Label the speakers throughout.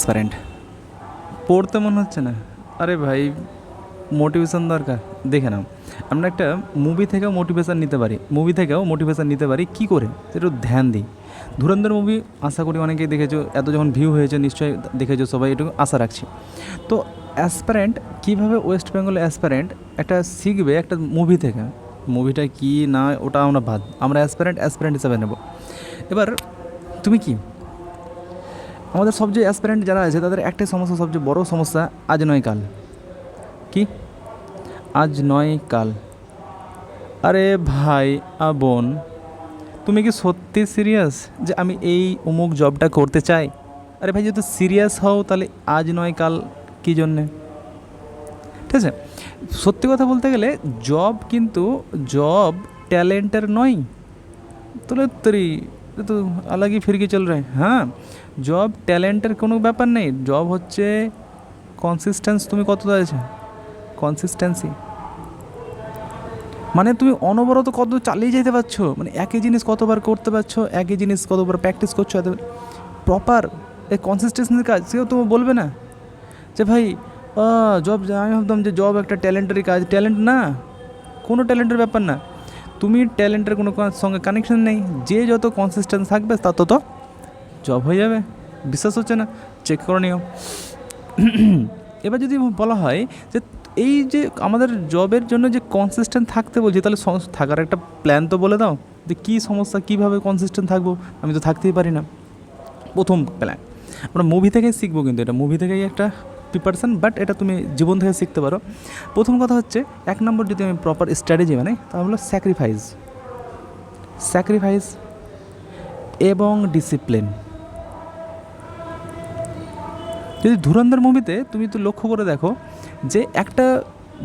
Speaker 1: Aspirant পড়তে মনে হচ্ছে না। আরে ভাই, মোটিভেশন দরকার। দেখে নাও, আমরা একটা মুভি থেকেও মোটিভেশন নিতে পারি কী করে, একটু ধ্যান দিই। ধুরন্ধর মুভি আশা করি অনেকেই দেখেছো, এত যখন ভিউ হয়েছে নিশ্চয়ই দেখেছো, সবাই একটু আশা রাখছি। তো অ্যাসপারেন্ট কীভাবে ওয়েস্ট বেঙ্গলে অ্যাসপারেন্ট একটা শিখবে একটা মুভি থেকে, মুভিটা কি না ওটা আমরা বাদ, আমরা অ্যাসপারেন্ট হিসাবে নেব। এবার তুমি কি, আমাদের সবচেয়ে অ্যাসপারেন্ট যারা আছে তাদের একটাই সমস্যা, সবচেয়ে বড় সমস্যা, আজ নয় কাল। কি আজ নয় কাল? আরে ভাই, বোন, তুমি কি সত্যি সিরিয়াস যে আমি এই অমুক জবটা করতে চাই? আরে ভাই, যদি সিরিয়াস হও তাহলে আজ নয় কাল কী জন্যে? ঠিক আছে, সত্যি কথা বলতে গেলে জব ট্যালেন্টের নয়। তোলে তরি তো আলাগই ফিরকে চল রে। হ্যাঁ, জব ট্যালেন্টের কোনো ব্যাপার নেই, জব হচ্ছে কনসিস্টেন্স। তুমি কতটা আছে কনসিস্টেন্সি, মানে তুমি অনবরত কত চালিয়ে যেতে পারছো, মানে একই জিনিস কতবার করতে পারছো, একই জিনিস কতবার প্র্যাকটিস করছো, এত প্রপার এই কনসিস্টেন্সির কাজ। সেও তুমি বলবে না যে ভাই জব, আমি ভাবতাম যে জব একটা ট্যালেন্টেরই কাজ। ট্যালেন্ট না, কোনো ট্যালেন্টের ব্যাপার না। তুমি ট্যালেন্টের কোনো সঙ্গে কানেকশন নেই, যে যত কনসিস্টেন্স থাকবে তা তত জব হয়ে যাবে। বিশ্বাস হচ্ছে না? চেক করে নিও। এবার যদি বলা হয় যে এই যে আমাদের জবের জন্য যে কনসিস্টেন্ট থাকতে বলছি, তাহলে থাকার একটা প্ল্যান তো বলে দাও যে কী সমস্যা, কীভাবে কনসিস্টেন্ট থাকবো, আমি তো থাকতেই পারি না। প্রথম প্ল্যান আমরা মুভি থেকেই শিখবো, কিন্তু এটা মুভি থেকেই একটা প্রিপারেশান, বাট এটা তুমি জীবন থেকে শিখতে পারো। প্রথম কথা হচ্ছে, 1 নম্বর যদি আমি প্রপার স্ট্র্যাটেজি মানে, তা হলো স্যাক্রিফাইস এবং ডিসিপ্লিন। যদি ধুরন্ধর মুভিতে তুমি তো লক্ষ্য করে দেখো যে একটা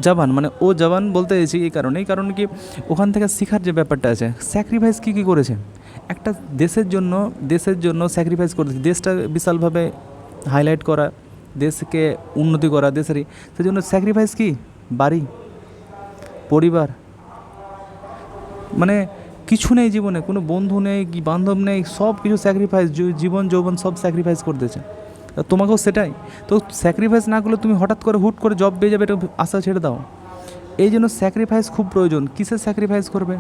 Speaker 1: জওয়ান, মানে ও জওয়ান বলতে চাইছি এই কারণ কি ওখান থেকে শেখার যে ব্যাপারটা আছে, স্যাক্রিফাইস কী করেছে একটা দেশের জন্য স্যাক্রিফাইস করেছে, দেশটা বিশালভাবে হাইলাইট করা, দেশকে উন্নতি করা, দেশেরই সেজন্য স্যাক্রিফাইস কি, বাড়ি, পরিবার, মানে কিছু নেই জীবনে, কোনো বন্ধু নেই কি বান্ধব নেই, সব কিছু স্যাক্রিফাইস, জীবন যৌবন সব স্যাক্রিফাইস করে দিয়েছে। তোমাকেও সেটাই তো, স্যাক্রিফাইস না করলে তুমি হঠাৎ করে হুট করে জব পেয়ে যাবে, এটা আশা ছেড়ে দাও। এই জন্য স্যাক্রিফাইস খুব প্রয়োজন। কিসের স্যাক্রিফাইস করবে?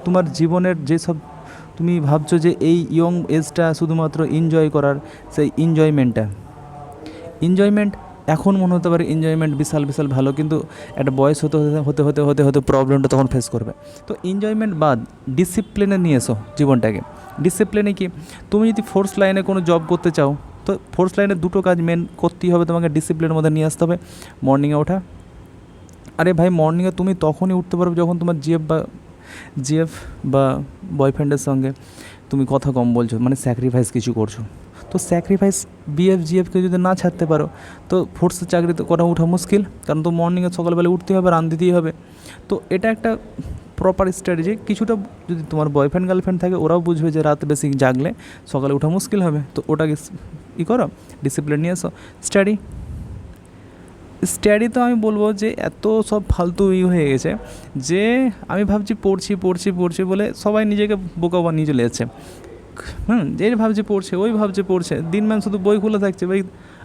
Speaker 1: তোমার জীবনের যেসব তুমি ভাবছো যে এই ইয়ং এজটা শুধুমাত্র এনজয় করার, সেই এনজয়মেন্ট এখন মনে হতে পারে এনজয়মেন্ট বিশাল ভালো, কিন্তু একটা বয়স হতে প্রবলেমটা তখন ফেস করবে। তো এনজয়মেন্ট বাদ ডিসিপ্লিনে নিয়ে এসো জীবনটাকে। ডিসিপ্লিনে কি, তুমি যদি ফোর্স লাইনে কোনো জব করতে চাও, তো ফোর্স লাইনে দুটো কাজ মেন করতেই হবে তোমাকে, ডিসিপ্লিনের মধ্যে নিয়ে আসতে হবে। মর্নিংয়ে ওঠা। আরে ভাই, মর্নিংয়ে তুমি তখনই উঠতে পারবে যখন তোমার জিএফ বা বয়ফ্রেন্ডের সঙ্গে তুমি কথা কম বলছো, মানে স্যাক্রিফাইস কিছু করছো। তো স্যাক্রিফাইস জিএফকে যদি না ছাড়তে পারো, তো ফোর্সের চাকরি তো করা ওঠা মুশকিল, কারণ তো মর্নিংয়ে সকালবেলা উঠতে হবে, রান দিতেই হবে। তো এটা একটা প্রপার স্ট্র্যাটেজি। কিছুটা যদি তোমার বয়ফ্রেন্ড গার্লফ্রেন্ড থাকে, ওরাও বুঝবে যে রাত বেশি জাগলে সকালে ওঠা মুশকিল হবে, তো ওটাকে করো, ডিসিপ্লিন নিয়ে এসো। স্টাডি তো আমি বলবো যে এত সব ফালতু হয়ে গেছে যে আমি ভাবছি পড়ছি বলে সবাই নিজেকে বোকা বানিয়ে চলে যাচ্ছে। যে ভাবছে পড়ছে দিনমান শুধু বই খুলে থাকছে ভাই।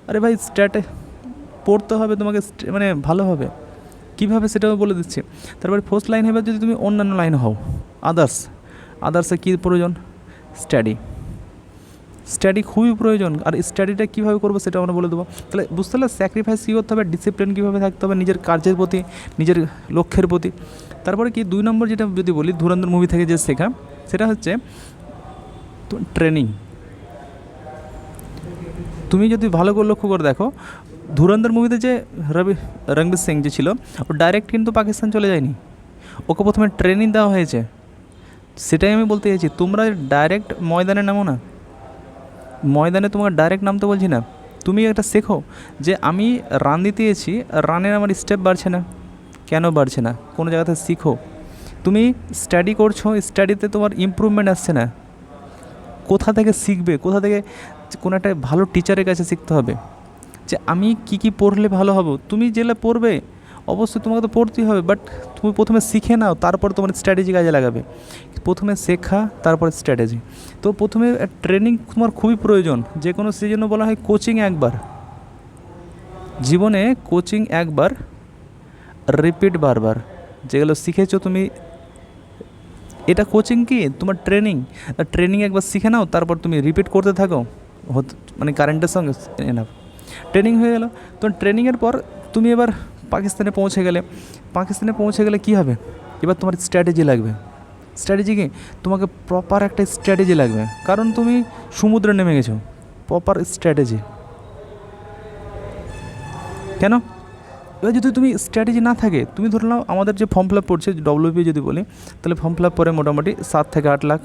Speaker 1: আরে ভাই, পড়তে হবে তোমাকে, মানে ভালোভাবে কীভাবে সেটাও বলে দিচ্ছে। তারপরে ফার্স্ট লাইন হবে, যদি তুমি অন্যান্য লাইন হও, আদার্সে কী প্রয়োজন? স্টাডি খুবই প্রয়োজন। আর স্টাডিটা কীভাবে করবো সেটা আমরা বলে দেবো। তাহলে বুঝতে পারলে স্যাক্রিফাইস কী করতে হবে, ডিসিপ্লিন কীভাবে থাকতে হবে নিজের কাজের প্রতি, নিজের লক্ষ্যের প্রতি। তারপরে কি 2 নম্বর যেটা যদি বলি, ধুরন্ধর মুভি থেকে যে শেখা, সেটা হচ্ছে ট্রেনিং। তুমি যদি ভালো করে লক্ষ্য করে দেখো, ধুরন্ধর মুভিতে যে রণবীর সিং যে ছিল, ও ডাইরেক্ট কিন্তু পাকিস্তান চলে যায়নি, ওকে প্রথমে ট্রেনিং দেওয়া হয়েছে। সেটাই আমি বলতে চাইছি, তোমরা ডাইরেক্ট ময়দানে নামো না, ময়দানে তোমাকে ডাইরেক্ট নামতে বলছি না। তুমি একটা শেখো যে আমি রান দিতে গেছি, রানের আমার স্টেপ বাড়ছে না, কেন বাড়ছে না, কোনো জায়গাতে শিখো। তুমি স্টাডি করছো, স্টাডিতে তোমার ইমপ্রুভমেন্ট আসছে না, কোথা থেকে শিখবে, কোথা থেকে? কোনো একটা ভালো টিচারের কাছে শিখতে হবে যে আমি কি পড়লে ভালো হব। তুমি যেটা পড়বে অবশ্যই তোমাকে তো পড়তেই হবে, বাট তুমি প্রথমে শিখে নাও, তারপর তোমার স্ট্র্যাটেজি কাজে লাগাবে। প্রথমে শেখা, তারপরে স্ট্র্যাটেজি। তো প্রথমে ট্রেনিং তোমার খুবই প্রয়োজন, যে কোনো সিজন্য বলা হয় কোচিং একবার, জীবনে কোচিং একবার, রিপিট বারবার। যেগুলো শিখেছো তুমি, এটা কোচিং কি তোমার ট্রেনিং, ট্রেনিং একবার শিখে নাও, তারপর তুমি রিপিট করতে থাকো, মানে কারেন্টের সঙ্গে এনাফ ট্রেনিং হয়ে গেল। তো ট্রেনিংয়ের পর তুমি এবার পাকিস্তানে পৌঁছে গেলে। পাকিস্তানে পৌঁছে গেলে কী হবে, এবার তোমার স্ট্র্যাটেজি লাগবে। স্ট্র্যাটেজি কি, তোমাকে প্রপার একটা স্ট্র্যাটেজি লাগবে, কারণ তুমি সমুদ্রে নেমে গেছো। প্রপার স্ট্র্যাটেজি কেন, এবার যদি তুমি স্ট্র্যাটেজি না থাকে, তুমি ধরে নাও আমাদের যে ফর্ম ফিল আপ পড়ছে ডব্লিউপি যদি বলি, তাহলে ফর্ম ফিল আপ পরে মোটামুটি 7 থেকে 8 লাখ,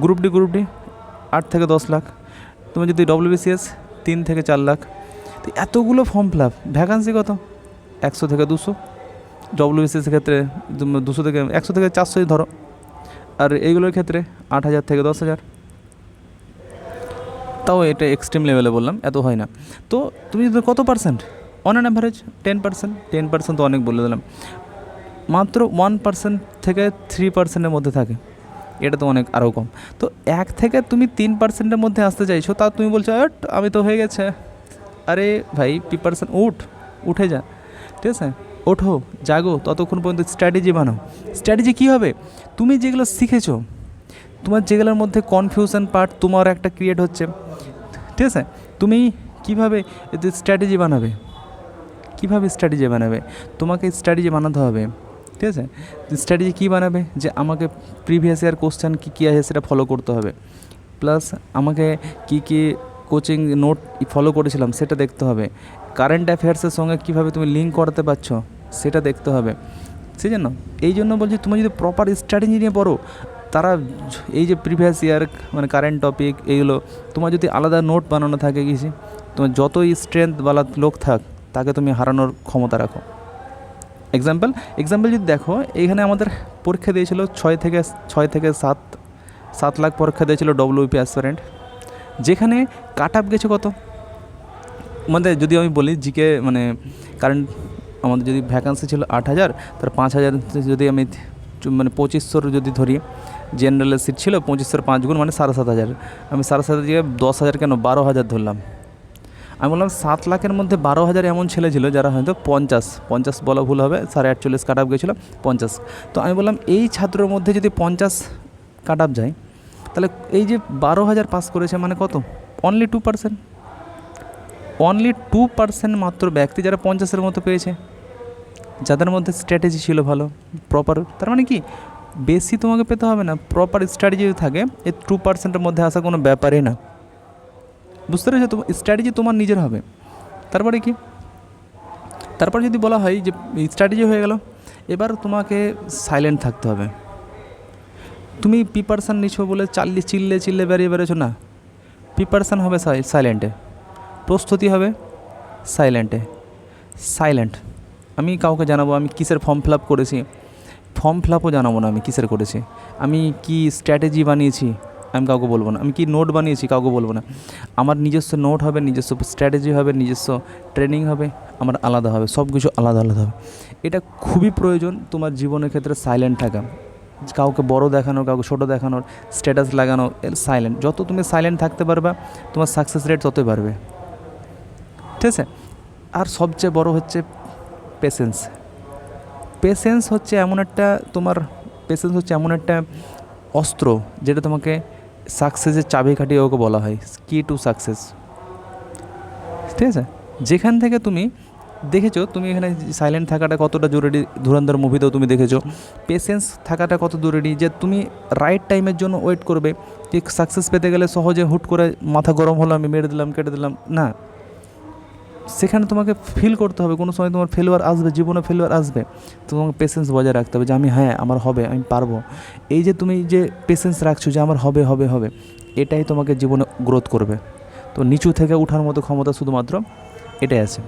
Speaker 1: গ্রুপ ডি 8 থেকে 10 লাখ, তুমি যদি ডব্লিউবিসিএস 3 থেকে 4 লাখ। তো এতগুলো ফর্ম ফিল আপ, ভ্যাকান্সি কত, 100 থেকে 200, ডব্লিউবিসিএসের ক্ষেত্রে 200 থেকে 100 থেকে 400 ধরো, আর এইগুলোর ক্ষেত্রে 8,000 থেকে 10,000। তাও এটা এক্সট্রিম লেভেলে বললাম, এত হয় না। তো তুমি কত পার্সেন্ট, অন অ্যান অ্যাভারেজ 10%। 10% তো অনেক বলে দিলাম, মাত্র 1% থেকে 3%-এর মধ্যে থাকে, এটা তো অনেক আরও কম। তো 1 থেকে তুমি 3%-এর মধ্যে আসতে চাইছো, তা তুমি বলছো আমি তো হয়ে গেছে। আরে ভাই, প্রিপারেশন উঠে যা, ঠিক আছে, ওঠো, জাগো, ততক্ষণ পর্যন্ত স্ট্র্যাটেজি বানাও। স্ট্র্যাটেজি কী হবে, তুমি যেগুলো শিখেছো, তোমার যেগুলোর মধ্যে কনফিউশন পার্ট তোমার একটা ক্রিয়েট হচ্ছে, ঠিক আছে, তুমি কীভাবে স্ট্র্যাটেজি বানাবে, কীভাবে স্ট্র্যাটেজি বানাবে, তোমাকে স্ট্র্যাটেজি বানাতে হবে, ঠিক আছে। স্ট্র্যাটেজি কী বানাবে, যে আমাকে প্রিভিয়াস ইয়ার কোশ্চেন কী কী আছে সেটা ফলো করতে হবে, প্লাস আমাকে কী কী কোচিং নোট ফলো করেছিলাম সেটা দেখতে হবে, কারেন্ট অ্যাফেয়ার্সের সঙ্গে কীভাবে তুমি লিঙ্ক করাতে পারছো সেটা দেখতে হবে। সেই জন্য এই জন্য বলছি, তুমি যদি প্রপার স্ট্র্যাটেজি নিয়ে পড়ো, তারা এই যে প্রিভিয়াস ইয়ার মানে কারেন্ট টপিক এইগুলো, তোমার যদি আলাদা নোট বানানো থাকে কিছু, তোমার যতই স্ট্রেংথওয়ালা লোক থাক, তাকে তুমি হারানোর ক্ষমতা রাখো। এক্সাম্পল যদি দেখো, এইখানে আমাদের পরীক্ষা দিয়েছিল 6 থেকে 7 লাখ পরীক্ষা দিয়েছিল ডব্লিউপি অ্যাসপিরেন্ট, যেখানে কাট আপ গেছে কত, আমাদের যদি আমি বলি জিকে মানে কারেন্ট, আমাদের যদি ভ্যাকান্সি ছিল 8,000, তার 5,000 যদি আমি মানে 2500 যদি ধরি, জেনারেলের সিট ছিল 2500 5 গুণ মানে 7,500, আমি 7,500 জায়গায় 10,000 কেন 12,000 ধরলাম। আমি বললাম 7 লাখের মধ্যে 12,000 এমন ছেলে ছিল যারা হয়তো 50 বলা ভুল হবে, 48.5 কাট আপ গেছিলো 50। তো আমি বললাম এই ছাত্রের মধ্যে যদি 50 কাট আপ যায়, তাহলে এই যে 12,000 পাস করেছে মানে কত, অনলি 2%, অনলি 2% মাত্র ব্যক্তি যারা 50-এর মতো পেয়েছে, যাদের মধ্যে স্ট্র্যাটেজি ছিল ভালো প্রপার। তার মানে কি, বেশি তোমাকে পেতে হবে না, প্রপার স্ট্র্যাটেজি থাকে, এই 2%-এর মধ্যে আসা কোনো ব্যাপারই না। বুঝতে পেরেছো, তো স্ট্র্যাটেজি তোমার নিজের হবে। তারপরে কি, তারপর যদি বলা হয় যে স্ট্র্যাটেজি হয়ে গেল, এবার তোমাকে সাইলেন্ট থাকতে হবে। তুমি প্রিপারেশান নিছো বলে চিল্লে বেরিয়ে বেরোছো না, প্রিপারেশান হবে সাইলেন্টে, প্রস্তুতি হবে সাইলেন্ট। আমি কাউকে জানাবো আমি কিসের ফর্ম ফিল আপ করেছি, ফর্ম ফিল আপও জানাবো না আমি কিসের করেছি, আমি কি স্ট্র্যাটেজি বানিয়েছি আমি কাউকে বলবো না, আমি কি নোট বানিয়েছি কাউকে বলবো না। আমার নিজস্ব নোট হবে, নিজস্ব স্ট্র্যাটেজি হবে, নিজস্ব ট্রেনিং হবে, আমার আলাদা হবে, সব কিছু আলাদা হবে। এটা খুবই প্রয়োজন তোমার জীবনের ক্ষেত্রে, সাইলেন্ট থাকা, কাউকে বড় দেখানোর, কাউকে ছোটো দেখানোর, স্ট্যাটাস লাগানো, সাইলেন্ট। যত তুমি সাইলেন্ট থাকতে পারবা, তোমার সাকসেস রেট ততই বাড়বে, ঠিক আছে। আর সবচেয়ে বড় হচ্ছে পেশেন্স হচ্ছে এমন একটা অস্ত্র, যেটা তোমাকে সাকসেসের চাবিকাঠি ওকে বলা হয়, কি টু সাকসেস, ঠিক আছে। যেখান থেকে তুমি দেখেছো, তুমি এখানে সাইলেন্ট থাকাটা কতটা জরুরি, ধুরন্ধর মুভিতেও তুমি দেখেছো পেশেন্স থাকাটা কত জরুরি, যে তুমি রাইট টাইমের জন্য ওয়েট করবে। ঠিক সাকসেস পেতে গেলে সহজে হুট করে মাথা গরম হলো, আমি মেরে দিলাম, কেটে দিলাম, না, সেখানে তোমাকে ফিল করতে হবে, কোনো সময় তোমার ফেলিওর আসবে, জীবনে ফেলিওর আসবে, তোমাকে পেশেন্স বজায় রাখতে হবে, যে আমি আমার হবে, আমি পারবো। এই যে তুমি যে পেশেন্স রাখছো যে আমার হবে, এটাই তোমাকে জীবনে গ্রোথ করবে। তো নিচু থেকে ওঠার মতো ক্ষমতা শুধুমাত্র এটাই আছে।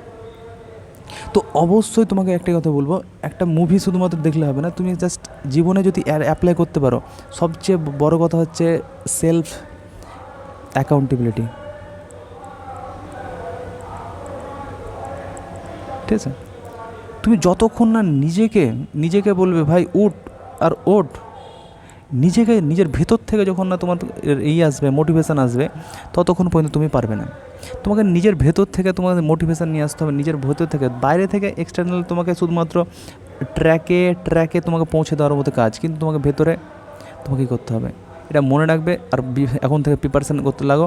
Speaker 1: তো অবশ্যই তোমাকে একটা কথা বলবো, একটা মুভি শুধুমাত্র দেখলে হবে না, তুমি জাস্ট জীবনে যদি অ্যাপ্লাই করতে পারো, সবচেয়ে বড় কথা হচ্ছে সেলফ অ্যাকাউন্টেবিলিটি, ঠিক আছে। তুমি যতক্ষণ না নিজেকে বলবে ভাই উঠ আর ওঠ, নিজের ভেতর থেকে যখন না তোমার আসবে, মোটিভেশান আসবে, ততক্ষণ পর্যন্ত তুমি পারবে না। তোমাকে নিজের ভেতর থেকে তোমাকে মোটিভেশান নিয়ে আসতে হবে, নিজের ভেতর থেকে। বাইরে থেকে এক্সটার্নাল তোমাকে শুধুমাত্র ট্র্যাকে তোমাকে পৌঁছে দেওয়ার মতো কাজ, কিন্তু তোমাকে ভেতরে তোমাকে কী করতে হবে এটা মনে রাখবে। আর এখন থেকে প্রিপারেশান করতে লাগো।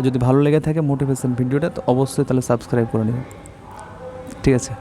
Speaker 1: যদি ভালো লেগে থাকে মোটিভেশান ভিডিওটা, তো অবশ্যই তাহলে সাবস্ক্রাইব করে নেবে। ঠিক আছে।